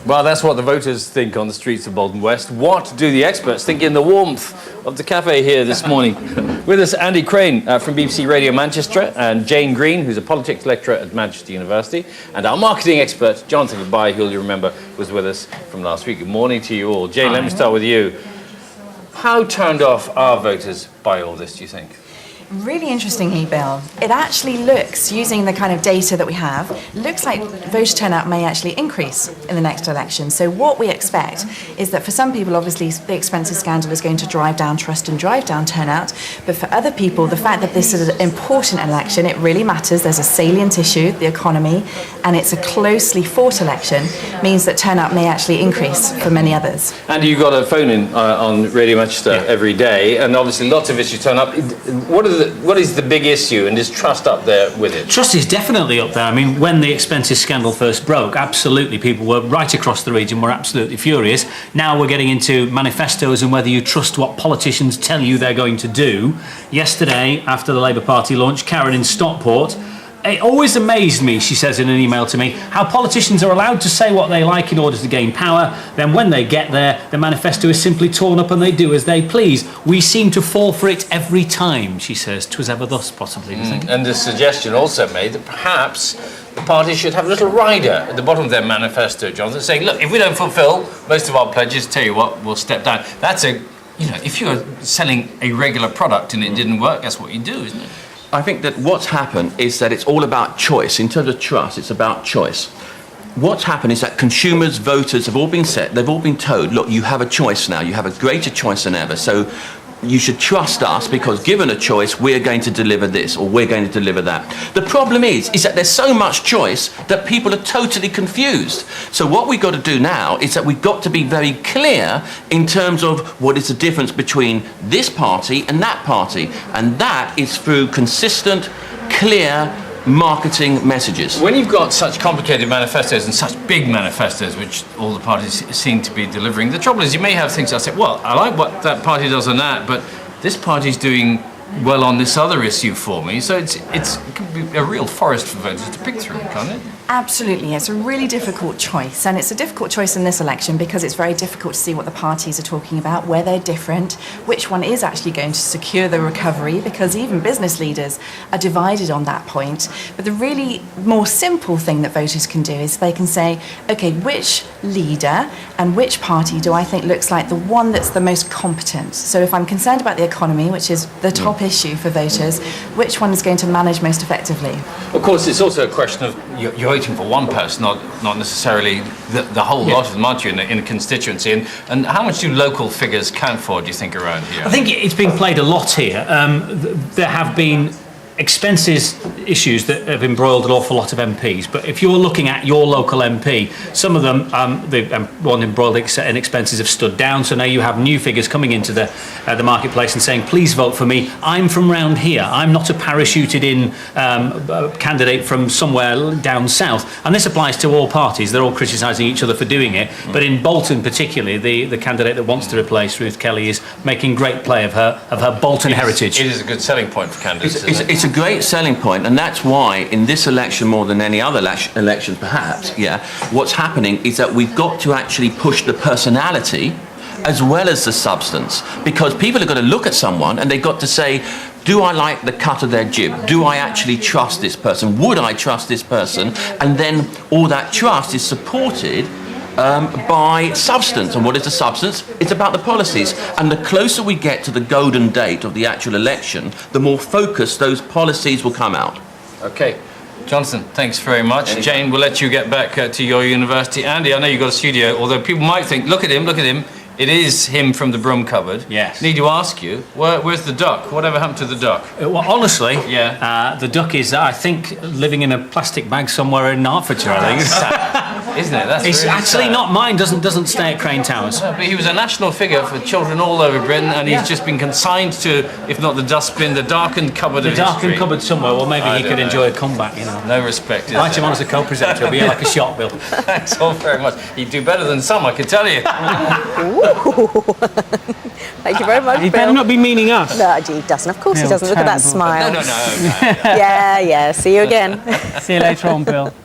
Well, that's what the voters think on the streets of Bolton West. What do the experts think in the warmth of the cafe here this morning? With us, Andy Crane from BBC Radio Manchester, and Jane Green, who's a politics lecturer at Manchester University, and our marketing expert, Jonathan Gabay, who you remember was with us from last week. Good morning to you all. Jane, let me start with you. How turned off are voters by all this, do you think? Really interestingly, Bill, it actually looks, using the kind of data that we have, looks like voter turnout may actually increase in the next election. So what we expect is that for some people, obviously, the expenses scandal is going to drive down trust and drive down turnout. But for other people, the fact that this is an important election, it really matters. There's a salient issue, the economy, and it's a closely fought election, means that turnout may actually increase for many others. Andy, you've got a phone in on Radio Manchester every day, and obviously lots of issues turn up. What is the big issue, and is trust up there with it? Trust is definitely up there. I mean, when the expenses scandal first broke, absolutely, people were right across the region were absolutely furious. Now we're getting into manifestos and whether you trust what politicians tell you they're going to do. Yesterday, after the Labour Party launch, Karen in Stockport, it always amazed me, she says in an email to me, how politicians are allowed to say what they like in order to gain power. Then when they get there, the manifesto is simply torn up and they do as they please. We seem to fall for it every time, she says. 'Twas ever thus, possibly, do you think? And the suggestion also made that perhaps the party should have a little rider at the bottom of their manifesto, Jonathan, saying, look, if we don't fulfil most of our pledges, tell you what, we'll step down. That's if you're selling a regular product and it didn't work, that's what you do, isn't it? I think that what's happened is that it's all about choice. In terms of trust, it's about choice. What's happened is that consumers, voters have all been they've all been told, look, you have a choice now, you have a greater choice than ever. So you should trust us because given a choice, we're going to deliver this or we're going to deliver that. The problem is that there's so much choice that people are totally confused. So what we've got to do now is that we've got to be very clear in terms of what is the difference between this party and that party. And that is through consistent, clear marketing messages. When you've got such complicated manifestos and such big manifestos, which all the parties seem to be delivering, the trouble is you may have things that say, well, I like what that party does on that, but this party's doing well on this other issue for me. So it can be a real forest for voters to pick through, can't it? Absolutely. It's a really difficult choice, and it's a difficult choice in this election because it's very difficult to see what the parties are talking about, where they're different, which one is actually going to secure the recovery, because even business leaders are divided on that point. But the really more simple thing that voters can do is they can say, okay, which leader and which party do I think looks like the one that's the most competent? So if I'm concerned about the economy, which is the top issue for voters, which one is going to manage most effectively? Of course, it's also a question of you're voting for one person, not necessarily the whole lot of them, aren't you, in a constituency? And how much do local figures count for, do you think, around here? I think it's been played a lot here. There have been expenses issues that have embroiled an awful lot of MPs, but if you're looking at your local MP, some of them, the one embroiled in expenses have stood down, so now you have new figures coming into the marketplace and saying, please vote for me, I'm from round here, I'm not a parachuted in candidate from somewhere down south. And this applies to all parties, they're all criticising each other for doing it, but in Bolton particularly, the candidate that wants to replace Ruth Kelly is making great play of her Bolton heritage. It is a good selling point for candidates, isn't it? It's a great selling point, and that's why in this election more than any other election perhaps, what's happening is that we've got to actually push the personality as well as the substance, because people are going to look at someone and they've got to say, do I like the cut of their jib? Do I actually trust this person? Would I trust this person? And then all that trust is supported by substance. And what is the substance? It's about the policies. And the closer we get to the golden date of the actual election, the more focused those policies will come out. Okay. Jonathan, thanks very much. Jane, we'll let you get back to your university. Andy, I know you've got a studio, although people might think, look at him. It is him from the broom cupboard. Yes. Need to ask you, where's the duck? Whatever happened to the duck? Well, honestly, yeah. The duck is, I think, living in a plastic bag somewhere in Hertfordshire, I think. Isn't it? That's it's really actually sad. not mine, doesn't stay at Crane Towers. No, but he was a national figure for children all over Britain, and he's just been consigned to, if not the dustbin, the darkened cupboard of history. The darkened cupboard somewhere. Well, maybe he could enjoy a comeback, you know. No respect, is Write him on as a co-presenter, it'll be like a shot, Bill. Thanks all very much. He'd do better than some, I can tell you. Thank you very much, He Bill. better not be meaning us. No, he doesn't. Of course he Bill, doesn't. Look at that terrible. smile. No. Yeah. See you again. See you later on, Bill.